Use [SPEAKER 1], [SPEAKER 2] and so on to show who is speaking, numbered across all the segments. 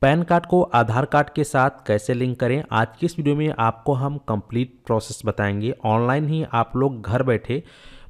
[SPEAKER 1] Pan card को आधार card के साथ कैसे लिंक करें, आज की इस वीडियो में आपको हम कंप्लीट प्रोसेस बताएंगे। ऑनलाइन ही आप लोग घर बैठे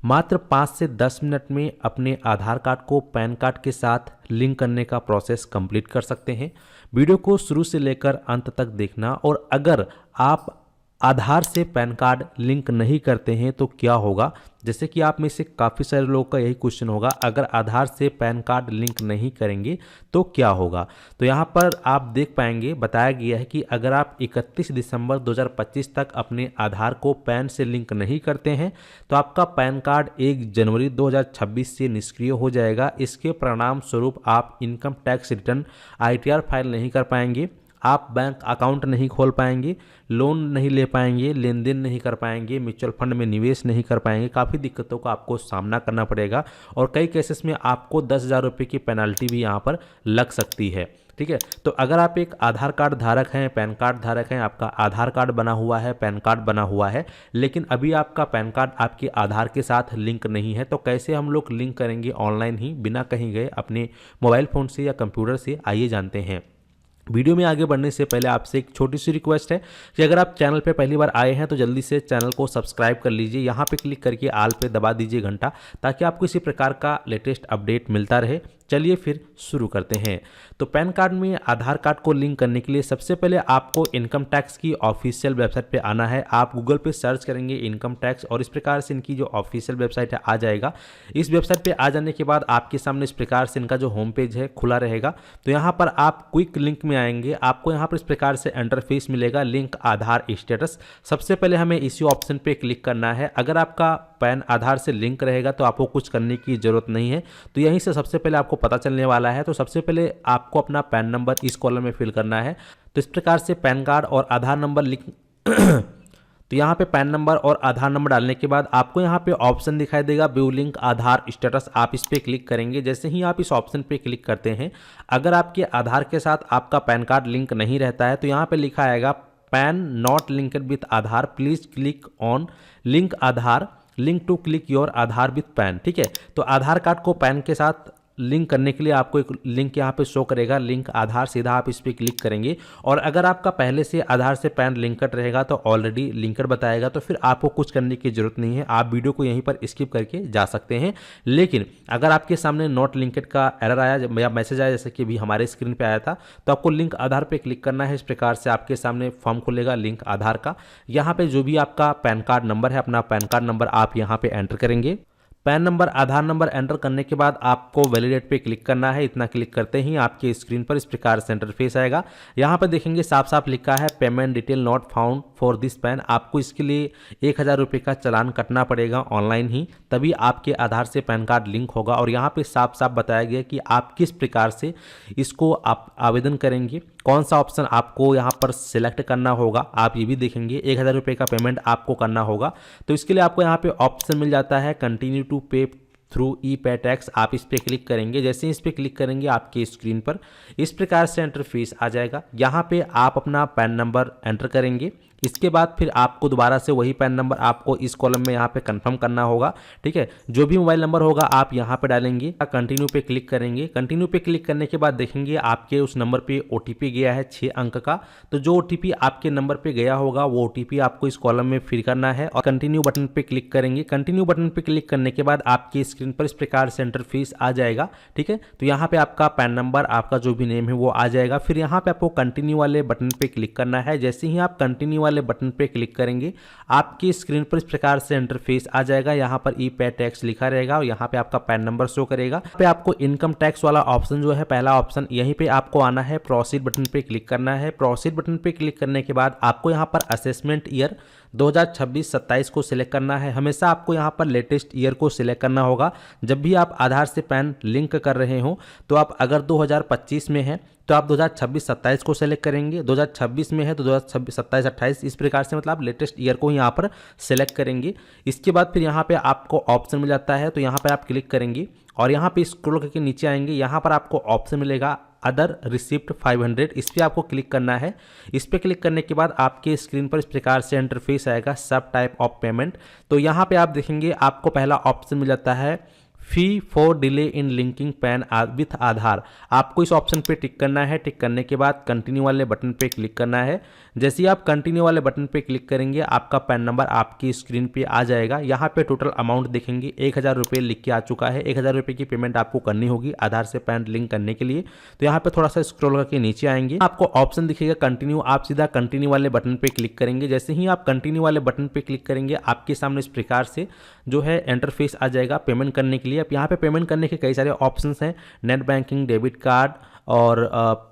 [SPEAKER 1] मात्र 5 से 10 मिनट में अपने आधार कार्ड को पैन कार्ड के साथ लिंक करने का प्रोसेस कंप्लीट कर सकते हैं। वीडियो को शुरू से लेकर अंत तक देखना। और अगर आप आधार से पैन कार्ड लिंक नहीं करते हैं तो क्या होगा, जैसे कि आप में से काफ़ी सारे लोगों का यही क्वेश्चन होगा, अगर आधार से पैन कार्ड लिंक नहीं करेंगे तो क्या होगा। तो यहाँ पर आप देख पाएंगे बताया गया है कि अगर आप 31 दिसंबर 2025 तक अपने आधार को पैन से लिंक नहीं करते हैं तो आपका पैन कार्ड 1 जनवरी 2026 से निष्क्रिय हो जाएगा। इसके परिणाम स्वरूप आप income tax return ITR file नहीं कर पाएंगे, आप बैंक अकाउंट नहीं खोल पाएंगे, लोन नहीं ले पाएंगे, लेन देन नहीं कर पाएंगे, म्यूचुअल फंड में निवेश नहीं कर पाएंगे। काफ़ी दिक्कतों का आपको सामना करना पड़ेगा और कई केसेस में आपको 10,000 रुपये की पेनल्टी भी यहाँ पर लग सकती है। ठीक है, तो अगर आप एक आधार कार्ड धारक हैं, पैन कार्ड धारक हैं, आपका आधार कार्ड बना हुआ है, पैन कार्ड बना हुआ है, लेकिन अभी आपका पैन कार्ड आपके आधार के साथ लिंक नहीं है, तो कैसे हम लोग लिंक करेंगे ऑनलाइन ही बिना कहीं गए अपने मोबाइल फ़ोन से या कंप्यूटर से, आइए जानते हैं। वीडियो में आगे बढ़ने से पहले आपसे एक छोटी सी रिक्वेस्ट है कि अगर आप चैनल पे पहली बार आए हैं तो जल्दी से चैनल को सब्सक्राइब कर लीजिए, यहाँ पे क्लिक करके आल पे दबा दीजिए घंटा, ताकि आपको इसी प्रकार का लेटेस्ट अपडेट मिलता रहे। चलिए फिर शुरू करते हैं। तो पैन कार्ड में आधार कार्ड को लिंक करने के लिए सबसे पहले आपको इनकम टैक्स की ऑफिशियल वेबसाइट पे आना है। आप गूगल पे सर्च करेंगे इनकम टैक्स और इस प्रकार से इनकी जो ऑफिशियल वेबसाइट है आ जाएगा। इस वेबसाइट पे आ जाने के बाद आपके सामने इस प्रकार से इनका जो होम पेज है खुला रहेगा। तो यहाँ पर आप क्विक लिंक में आएंगे, आपको यहाँ पर इस प्रकार से इंटरफेस मिलेगा, लिंक आधार स्टेटस। सबसे पहले हमें इसी ऑप्शन पे क्लिक करना है। अगर आपका पैन आधार से लिंक रहेगा तो आपको कुछ करने की जरूरत नहीं है, तो यहीं से सबसे पहले आपको पता चलने वाला है। तो सबसे पहले आपको अपना पैन नंबर इस कॉलम में फिल करना है। तो इस प्रकार से पैन कार्ड और आधार नंबर लिख तो यहाँ पे पैन नंबर और आधार नंबर डालने के बाद आपको यहाँ पे ऑप्शन दिखाई देगा व्यू लिंक आधार स्टेटस, आप इस पे क्लिक करेंगे। जैसे ही आप इस ऑप्शन पे क्लिक करते हैं, अगर आपके आधार के साथ आपका पैन कार्ड लिंक नहीं रहता है तो यहाँ पे लिखा आएगा PAN not linked with Aadhaar, please click on link Aadhaar, link to click your Aadhaar with PAN. ठीक है, तो आधार कार्ड को पैन के साथ लिंक करने के लिए आपको एक लिंक यहाँ पे शो करेगा, लिंक आधार, सीधा आप इस पर क्लिक करेंगे। और अगर आपका पहले से आधार से पैन लिंकड रहेगा तो ऑलरेडी लिंकड बताएगा, तो फिर आपको कुछ करने की जरूरत नहीं है, आप वीडियो को यहीं पर स्किप करके जा सकते हैं। लेकिन अगर आपके सामने नॉट लिंकड का एरर आया या मैसेज आया, जैसे कि अभी हमारे स्क्रीन पर आया था, तो आपको लिंक आधार पर क्लिक करना है। इस प्रकार से आपके सामने फॉर्म खुलेगा लिंक आधार का। यहाँ पर जो भी आपका पैन कार्ड नंबर है, अपना पैन कार्ड नंबर आप यहाँ पर एंटर करेंगे। पैन नंबर आधार नंबर एंटर करने के बाद आपको वैलिडेट पे क्लिक करना है। इतना क्लिक करते ही आपके स्क्रीन पर इस प्रकार से इंटरफेस आएगा। यहाँ पर देखेंगे साफ साफ लिखा है payment detail not found for this pan. आपको इसके लिए 1,000 रुपये का चालान कटना पड़ेगा ऑनलाइन ही, तभी आपके आधार से पैन कार्ड लिंक होगा। और यहाँ पे साफ साफ बताया गया कि आप किस प्रकार से इसको आप आवेदन करेंगे, कौन सा ऑप्शन आपको यहाँ पर सिलेक्ट करना होगा, आप ये भी देखेंगे। 1,000 रुपये का पेमेंट आपको करना होगा, तो इसके लिए आपको यहाँ पे ऑप्शन मिल जाता है कंटिन्यू टू पे थ्रू ई-पे टैक्स, आप इस पर क्लिक करेंगे। जैसे ही इस पर क्लिक करेंगे आपके स्क्रीन पर इस प्रकार से इंटरफेस आ जाएगा। यहाँ पे आप अपना पैन नंबर एंटर करेंगे। इसके बाद फिर आपको दोबारा से वही पैन नंबर आपको इस कॉलम में यहाँ पे कंफर्म करना होगा। ठीक है, जो भी मोबाइल नंबर होगा आप यहाँ पे डालेंगे, कंटिन्यू पे क्लिक करेंगे। कंटिन्यू पे क्लिक करने के बाद देखेंगे आपके उस नंबर पे OTP गया है 6 अंक का। तो जो OTP आपके नंबर पे गया होगा वो OTP आपको इस कॉलम में फिल करना है और कंटिन्यू बटन पे क्लिक करेंगे। कंटिन्यू बटन पे क्लिक करने के बाद आपकी स्क्रीन पर इस प्रकार से इंटरफेस आ जाएगा। ठीक है, तो यहाँ पे आपका पैन नंबर, आपका जो भी नेम है वो आ जाएगा। फिर यहाँ पे आपको कंटिन्यू वाले बटन पे क्लिक करना है। जैसे ही आप कंटिन्यू वाले बटन पे क्लिक करेंगे आपकी स्क्रीन पर इस प्रकार से इंटरफेस आ जाएगा। यहाँ पर ई-पे टैक्स लिखा रहेगा और यहाँ पे आपका पैन नंबर शो करेगा। यहाँ पे आपको इनकम टैक्स वाला ऑप्शन जो है पहला ऑप्शन, यहीं पे आपको आना है, प्रोसीड बटन पे क्लिक करना है। प्रोसीड बटन पे क्लिक करने के बाद आपको यहाँ पर असेसमेंट ईयर 2026-27 को सिलेक्ट करना है। हमेशा आपको यहाँ पर लेटेस्ट ईयर को सिलेक्ट करना होगा। जब भी आप आधार से पैन लिंक कर रहे हो तो आप अगर 2025 में है तो आप 2026-27 को सेलेक्ट करेंगे, 2026 में है तो 2027-28 इस प्रकार से, मतलब लेटेस्ट ईयर को यहाँ पर सेलेक्ट करेंगे। इसके बाद फिर यहाँ पे आपको ऑप्शन मिल जाता है, तो यहाँ पे आप क्लिक करेंगे और यहाँ पे स्क्रॉल करके नीचे आएंगे। यहाँ पर आपको ऑप्शन मिलेगा अदर रिसिप्ट 500, इस पर आपको क्लिक करना है। इस पर क्लिक करने के बाद आपके स्क्रीन पर इस प्रकार से इंटरफेस आएगा सब टाइप ऑफ पेमेंट। तो यहाँ पे आप देखेंगे आपको पहला ऑप्शन मिल जाता है fee for delay in linking PAN with Aadhaar, आपको इस ऑप्शन पे टिक करना है। टिक करने के बाद कंटिन्यू वाले बटन पे क्लिक करना है। जैसे ही आप कंटिन्यू वाले बटन पे क्लिक करेंगे आपका पैन नंबर आपकी स्क्रीन पे आ जाएगा। यहाँ पे टोटल अमाउंट देखेंगे 1000 रुपये लिख के आ चुका है। 1000 रुपये की पेमेंट आपको करनी होगी आधार से पैन लिंक करने के लिए। तो यहाँ पे थोड़ा सा स्क्रॉल करके नीचे आएंगे, आपको ऑप्शन दिखेगा कंटिन्यू, आप सीधा कंटिन्यू वाले बटन पे क्लिक करेंगे। जैसे ही आप कंटिन्यू वाले बटन पे क्लिक करेंगे आपके सामने इस प्रकार से जो है इंटरफेस आ जाएगा पेमेंट करने के लिए। अब यहाँ पे पेमेंट करने के कई सारे ऑप्शंस हैं, नेट बैंकिंग, डेबिट कार्ड और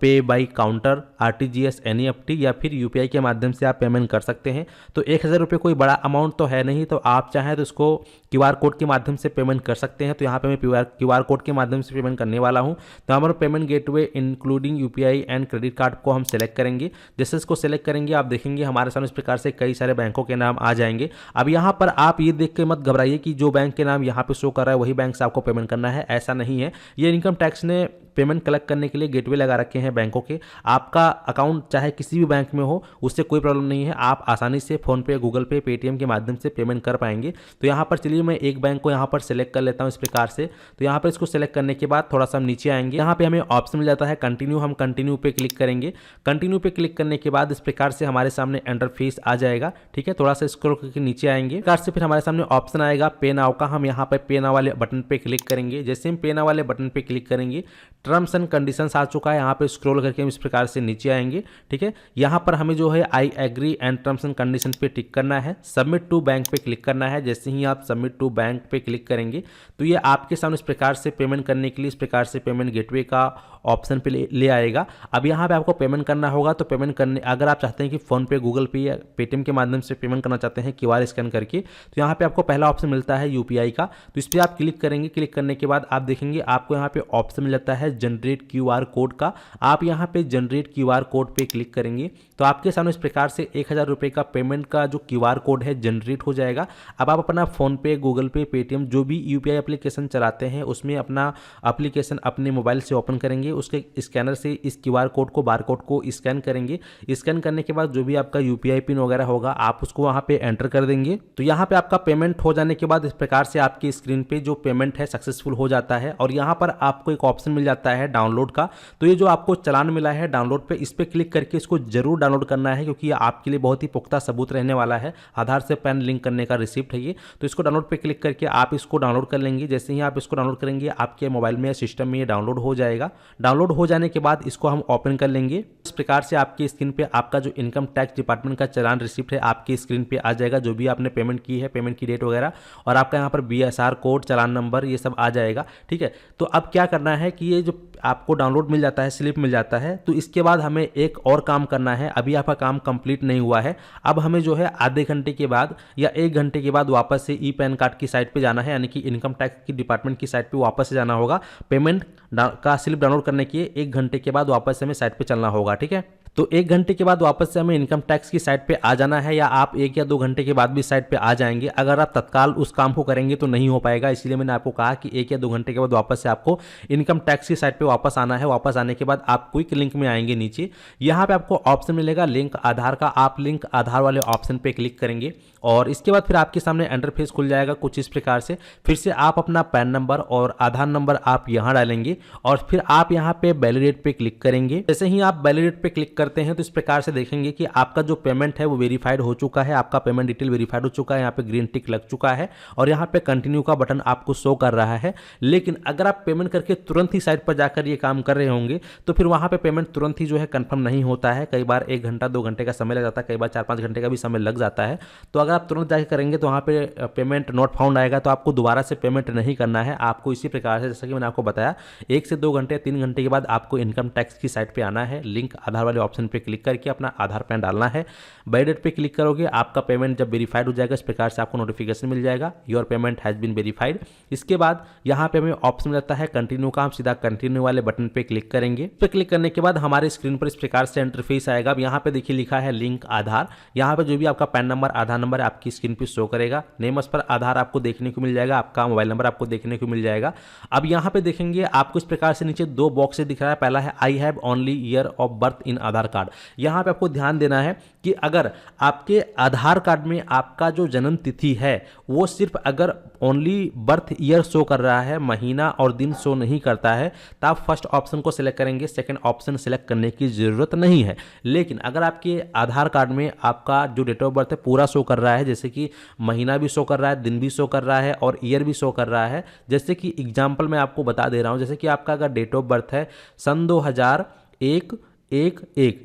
[SPEAKER 1] पे बाई काउंटर, आरटीजीएस, एनईएफटी या फिर यूपीआई के माध्यम से आप पेमेंट कर सकते हैं। तो 1000 रुपये कोई बड़ा अमाउंट तो है नहीं, तो आप चाहें तो इसको क्यूआर कोड के माध्यम से पेमेंट कर सकते हैं। तो यहाँ पे मैं क्यूआर कोड के माध्यम से पेमेंट करने वाला हूँ। तो हमारा payment gateway including UPI and credit card को हम सेलेक्ट करेंगे। जैसे इसको सेलेक्ट करेंगे आप देखेंगे हमारे सामने इस प्रकार से कई सारे बैंकों के नाम आ जाएंगे। अब यहाँ पर आप ये देख के मत घबराइए कि जो बैंक के नाम यहाँ पे शो कर रहा है वही बैंक से आपको पेमेंट करना है, ऐसा नहीं है। ये इनकम टैक्स ने पेमेंट कलेक्ट करने के लिए गेटवे लगा रखे हैं बैंकों के। आपका अकाउंट चाहे किसी भी बैंक में हो उससे कोई प्रॉब्लम नहीं है, आप आसानी से फोन पे, गूगल पे, पेटीएम के माध्यम से पेमेंट कर पाएंगे। तो यहाँ पर चलिए मैं एक बैंक को यहाँ पर सेलेक्ट कर लेता हूँ इस प्रकार से। तो यहाँ पर इसको सेलेक्ट करने के बाद थोड़ा सा हम नीचे आएंगे, यहाँ पे हमें ऑप्शन मिल जाता है कंटिन्यू, हम कंटिन्यू पे क्लिक करेंगे। कंटिन्यू पे क्लिक करने के बाद इस प्रकार से हमारे सामने इंटरफेस आ जाएगा। ठीक है, थोड़ा सा स्क्रॉल करके नीचे आएंगे, इस प्रकार से फिर हमारे सामने ऑप्शन आएगा पे नाउ का। हम यहाँ पे पे नाउ वाले बटन पे क्लिक करेंगे। जैसे हम पे नाउ वाले बटन पे क्लिक करेंगे टर्म्स एंड कंडीशंस आ चुका है, यहाँ पे स्क्रॉल करके हम इस प्रकार से नीचे आएंगे। ठीक है, यहाँ पर हमें जो है I agree and terms and condition पे टिक करना है, सबमिट टू बैंक पे क्लिक करना है। जैसे ही आप सबमिट टू बैंक पे क्लिक करेंगे तो ये आपके सामने इस प्रकार से पेमेंट करने के लिए इस प्रकार से पेमेंट गेटवे का ऑप्शन पे ले आएगा। अब यहाँ पे आपको पेमेंट करना होगा। तो पेमेंट करने अगर आप चाहते हैं कि फोन पे, गूगल पे या पेटीएम के माध्यम से पेमेंट करना चाहते हैं क्यूआर स्कैन करके, तो यहाँ पे आपको पहला ऑप्शन मिलता है यूपीआई का। तो इस पर आप क्लिक करेंगे। क्लिक करने के बाद आप देखेंगे आपको यहाँ पे ऑप्शन मिल जाता है जनरेट क्यूआर कोड का। आप यहाँ पे जनरेट क्यूआर कोड पे क्लिक करेंगे तो आपके सामने इस प्रकार से 1000 रुपये का पेमेंट का जो क्यूआर कोड है जनरेट हो जाएगा। अब आप अपना फोन पे, गूगल पे, पेटीएम जो भी यूपीआई एप्लीकेशन चलाते हैं उसमें अपना एप्लीकेशन अपने मोबाइल से ओपन करेंगे, उसके स्कैनर से इस क्यूआर कोड को, बार कोड को स्कैन करेंगे। स्कैन करने के बाद जो भी आपका यूपीआई पिन वगैरह होगा आप उसको वहाँ पे एंटर कर देंगे। तो यहाँ पे आपका पेमेंट हो जाने के बाद इस प्रकार से आपकी स्क्रीन पे जो पेमेंट है सक्सेसफुल हो जाता है। और यहाँ पर आपको एक ऑप्शन मिल जाता है डाउनलोड का। तो ये जो आपको चालान मिला है डाउनलोड पे, इस पर क्लिक करके इसको जरूर डाउनलोड करना है क्योंकि ये आपके लिए बहुत ही पुख्ता सबूत रहने वाला है। आधार से पैन लिंक करने का रिसिप्ट है ये। तो इसको डाउनलोड पे क्लिक करके आप इसको डाउनलोड कर लेंगे। जैसे ही आप इसको डाउनलोड करेंगे आपके मोबाइल में, सिस्टम में ये डाउनलोड हो जाएगा। डाउनलोड हो जाने के बाद इसको हम ओपन कर लेंगे। इस प्रकार से आपकी स्क्रीन पे आपका जो इनकम टैक्स डिपार्टमेंट का चालान रिसिप्ट है आपकी स्क्रीन पे आ जाएगा, जो भी आपने पेमेंट की है, पेमेंट की डेट वगैरह, और आपका यहाँ पर बीएसआर कोड, चालान नंबर, ये सब आ जाएगा। ठीक है, तो अब क्या करना है कि ये जो आपको डाउनलोड मिल जाता है, स्लिप मिल जाता है, तो इसके बाद हमें एक और काम करना है। अभी आपका काम कंप्लीट नहीं हुआ है। अब हमें जो है आधे घंटे के बाद या 1 घंटे के बाद वापस से ई पैन कार्ड की साइट पे जाना है, यानी कि इनकम टैक्स की डिपार्टमेंट की साइट पे वापस से जाना होगा। पेमेंट का स्लिप डाउनलोड करने के 1 घंटे के बाद वापस से हमें साइट पे चलना होगा। ठीक है, तो 1 घंटे के बाद वापस से हमें इनकम टैक्स की साइट पे आ जाना है, या आप 1 या 2 घंटे के बाद भी साइट पे आ जाएंगे। अगर आप तत्काल उस काम को करेंगे तो नहीं हो पाएगा, इसलिए मैंने आपको कहा कि 1 या 2 घंटे के बाद वापस से आपको इनकम टैक्स की साइट पे वापस आना है। वापस आने के बाद आप क्विक लिंक में आएंगे नीचे, यहाँ पे आपको ऑप्शन मिलेगा लिंक आधार का। आप लिंक आधार वाले ऑप्शन पे क्लिक करेंगे और इसके बाद फिर आपके सामने इंटरफेस खुल जाएगा कुछ इस प्रकार से। फिर से आप अपना पैन नंबर और आधार नंबर आप यहाँ डालेंगे और फिर आप यहाँ पे वैलिडेट पे क्लिक करेंगे। जैसे ही आप वैलिडेट पे क्लिक करते हैं तो इस प्रकार से देखेंगे कि आपका जो पेमेंट है वो वेरीफाइड हो चुका है, आपका पेमेंट डिटेल वेरीफाइड हो चुका है, यहाँ पे ग्रीन टिक लग चुका है और यहाँ पे कंटिन्यू का बटन आपको शो कर रहा है। लेकिन अगर आप पेमेंट करके तुरंत ही साइट पर जाकर ये काम कर रहे होंगे तो फिर वहाँ पे पेमेंट तुरंत ही जो है कंफर्म नहीं होता है। कई बार 1 घंटा 2 घंटे का समय लग जाता है, कई बार 4-5 घंटे का भी समय लग जाता है। तो अगर आप तुरंत जाकर करेंगे तो वहाँ पे पेमेंट नॉट फाउंड आएगा, तो आपको दोबारा से पेमेंट नहीं करना है। आपको इसी प्रकार से, जैसा कि मैंने आपको बताया, 1 से 2 घंटे 3 घंटे के बाद आपको इनकम टैक्स की साइट पे आना है। लिंक आधार वाले ऑप्शन पे क्लिक करके अपना आधार पैन डालना है। वैलिडेट पे क्लिक करोगे, आपका पेमेंट जब वेरीफाइड हो जाएगा इस प्रकार से आपको नोटिफिकेशन मिल जाएगा, your payment has been verified. इसके बाद यहाँ पे हमें ऑप्शन मिलता है कंटिन्यू का। हम सीधा कंटिन्यू वाले बटन पे क्लिक करेंगे। पे क्लिक करने के बाद हमारे स्क्रीन पर इस प्रकार से इंटरफेस आएगा। अब यहाँ पे देखिए लिखा है लिंक आधार। यहाँ पे जो भी आपका पैन नंबर, आधार नंबर आपकी स्क्रीन पे शो करेगा। नेम एज पर आधार आपको देखने को मिल जाएगा, आपका मोबाइल नंबर आपको देखने को मिल जाएगा। अब यहाँ पे देखेंगे आपको इस प्रकार से नीचे 2 बॉक्स दिख रहा है। पहला है I have only year of birth in Aadhaar Aadhaar card. यहाँ पे आपको ध्यान देना है कि अगर आपके आधार कार्ड में आपका जो जन्म तिथि है वो सिर्फ अगर ओनली बर्थ ईयर शो कर रहा है, महीना और दिन शो नहीं करता है, तो आप फर्स्ट ऑप्शन को सिलेक्ट करेंगे, सेकंड ऑप्शन सिलेक्ट करने की ज़रूरत नहीं है। लेकिन अगर आपके आधार कार्ड में आपका जो डेट ऑफ बर्थ है पूरा शो कर रहा है, जैसे कि महीना भी शो कर रहा है, दिन भी शो कर रहा है और ईयर भी शो कर रहा है, जैसे कि एग्जाम्पल मैं आपको बता दे रहा हूँ, जैसे कि आपका अगर डेट ऑफ बर्थ है सन 2001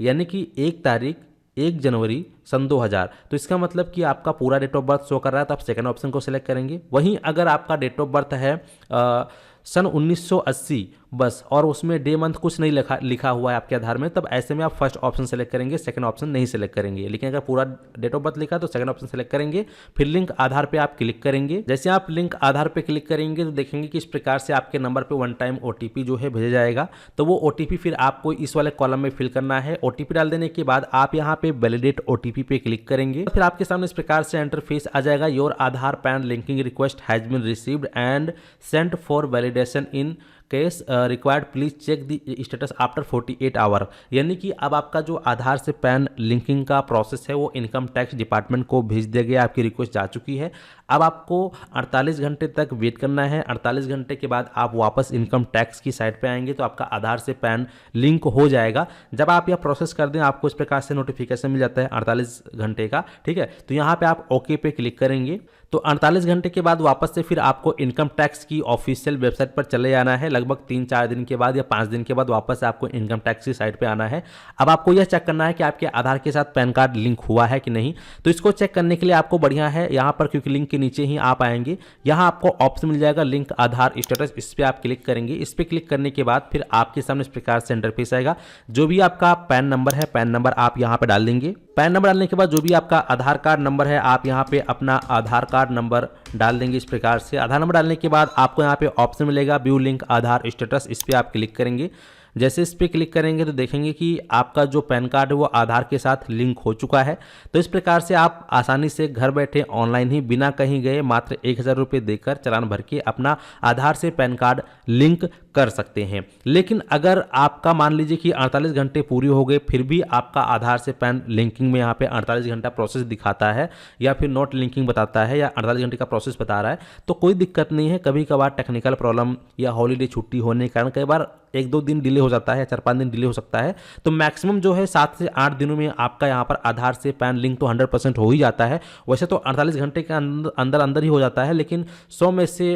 [SPEAKER 1] यानी कि 1 जनवरी सन 2000, तो इसका मतलब कि आपका पूरा डेट ऑफ बर्थ शो कर रहा है, तो आप सेकंड ऑप्शन को सिलेक्ट करेंगे। वहीं अगर आपका डेट ऑफ बर्थ है सन 1980 बस, और उसमें डे मंथ कुछ नहीं लिखा हुआ है आपके आधार में, तब ऐसे में आप फर्स्ट ऑप्शन सेलेक्ट करेंगे, सेकंड ऑप्शन नहीं सेलेक्ट करेंगे। लेकिन अगर पूरा डेट ऑफ बर्थ लिखा तो सेकंड ऑप्शन सेलेक्ट करेंगे, फिर लिंक आधार पे आप क्लिक करेंगे। जैसे आप लिंक आधार पे क्लिक करेंगे तो देखेंगे कि इस प्रकार से आपके नंबर पे वन टाइम ओटीपी जो है भेजा जाएगा। तो वो ओटीपी फिर आपको इस वाले कॉलम में फिल करना है। ओटीपी डाल देने के बाद आप यहाँ पे वैलिडेट ओटीपी पे क्लिक करेंगे, फिर आपके सामने इस प्रकार से इंटरफेस आ जाएगा। Your Aadhaar PAN linking request has been received and sent for validation in case required please check the status after 48 hour. यानी कि अब आपका जो आधार से पैन लिंकिंग का प्रोसेस है वो इनकम टैक्स डिपार्टमेंट को भेज दिया गया, आपकी रिक्वेस्ट जा चुकी है। अब आपको 48 घंटे तक वेट करना है। 48 घंटे के बाद आप वापस इनकम टैक्स की साइट पे आएंगे तो आपका आधार से पैन लिंक हो जाएगा। जब आप यह प्रोसेस कर दें आपको इस प्रकार से नोटिफिकेशन मिल जाता है 48 घंटे का, ठीक है। तो यहाँ पे आप ओके पे क्लिक करेंगे तो 48 घंटे के बाद वापस से फिर आपको इनकम टैक्स की ऑफिशियल वेबसाइट पर चले जाना है। लगभग 3-4 दिन के बाद या 5 दिन के बाद वापस आपको इनकम टैक्स की साइट पे आना है। अब आपको यह चेक करना है कि आपके आधार के साथ पैन कार्ड लिंक हुआ है कि नहीं। तो इसको चेक करने के लिए आपको बढ़िया है यहाँ पर क्विक लिंक के नीचे ही आप आएंगे, यहाँ आपको ऑप्शन मिल जाएगा लिंक आधार स्टेटस, इस पर आप क्लिक करेंगे। इस पर क्लिक करने के बाद फिर आपके सामने इस प्रकार से इंटरफेस आएगा। जो भी आपका पैन नंबर है, पैन नंबर आप यहाँ पे डाल देंगे। पैन नंबर डालने के बाद जो भी आपका आधार कार्ड नंबर है आप यहाँ पे अपना आधार कार्ड नंबर डाल देंगे। इस प्रकार से आधार नंबर डालने के बाद आपको यहाँ पे ऑप्शन मिलेगा व्यू लिंक आधार स्टेटस, इस पर आप क्लिक करेंगे। जैसे इस पर क्लिक करेंगे तो देखेंगे कि आपका जो पैन कार्ड है वो आधार के साथ लिंक हो चुका है। तो इस प्रकार से आप आसानी से घर बैठे ऑनलाइन ही बिना कहीं गए मात्र 1000 रुपये देकर चालान भर के अपना आधार से पैन कार्ड लिंक कर सकते हैं। लेकिन अगर आपका मान लीजिए कि 48 घंटे पूरी हो गए फिर भी आपका आधार से पैन लिंकिंग में यहाँ पे 48 घंटा प्रोसेस दिखाता है या फिर नॉट लिंकिंग बताता है या 48 घंटे का प्रोसेस बता रहा है, तो कोई दिक्कत नहीं है। कभी कभार टेक्निकल प्रॉब्लम या हॉलीडे छुट्टी होने के कारण कई बार 1-2 दिन डिले हो जाता है, 4-5 दिन डिले हो सकता है। तो मैक्सिमम जो है 7 से 8 दिनों में आपका यहाँ पर आधार से पैन लिंक तो 100% हो ही जाता है। वैसे तो 48 घंटे के अंदर ही हो जाता है, लेकिन 100 में से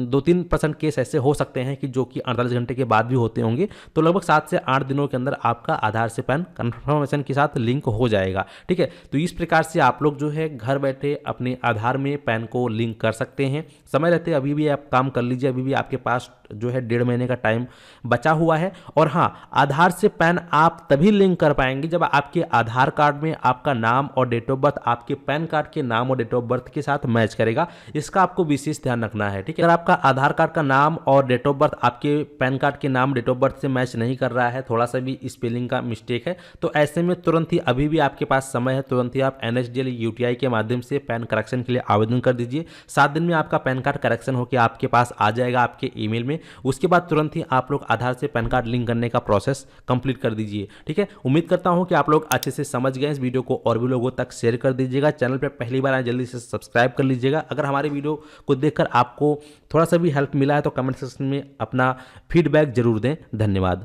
[SPEAKER 1] 2-3% केस ऐसे हो सकते हैं कि जो कि 48 घंटे के बाद भी होते होंगे। तो लगभग 7 से 8 दिनों के अंदर आपका आधार से पैन कंफर्मेशन के साथ लिंक हो जाएगा, ठीक है। तो इस प्रकार से आप लोग जो है घर बैठे अपने आधार में पैन को लिंक कर सकते हैं। समय रहते अभी भी आप काम कर लीजिए, अभी भी आपके पास जो है 1.5 महीने का टाइम बचा हुआ है। और हाँ, आधार से पैन आप तभी लिंक कर पाएंगे जब आपके आधार कार्ड में आपका नाम और डेट ऑफ बर्थ आपके पैन कार्ड के नाम और डेट ऑफ बर्थ के साथ मैच करेगा। इसका आपको विशेष ध्यान रखना है, ठीक है। अगर आपका आधार कार्ड का नाम और डेट ऑफ बर्थ आपके पैन कार्ड के नाम डेट ऑफ बर्थ से मैच नहीं कर रहा है, थोड़ा सा भी स्पेलिंग का मिस्टेक है, तो ऐसे में तुरंत ही अभी भी आपके पास समय है, तुरंत ही आप NSDL UTI के माध्यम से पैन करेक्शन के लिए आवेदन कर दीजिए। 7 दिन में आपका पैन कार्ड करेक्शन होकर आपके पास आ जाएगा आपके ईमेल में। उसके बाद तुरंत ही आप लोग आधार से पैन कार्ड लिंक करने का प्रोसेस कंप्लीट कर दीजिए, ठीक है। उम्मीद करता हूं कि आप लोग अच्छे से समझ गए। इस वीडियो को और भी लोगों तक शेयर कर दीजिएगा। चैनल पर पहली बार आए जल्दी से सब्सक्राइब कर लीजिएगा। अगर हमारे वीडियो को देखकर आपको थोड़ा सा भी हेल्प मिला है तो कमेंट सेक्शन में अपना फीडबैक जरूर दें। धन्यवाद।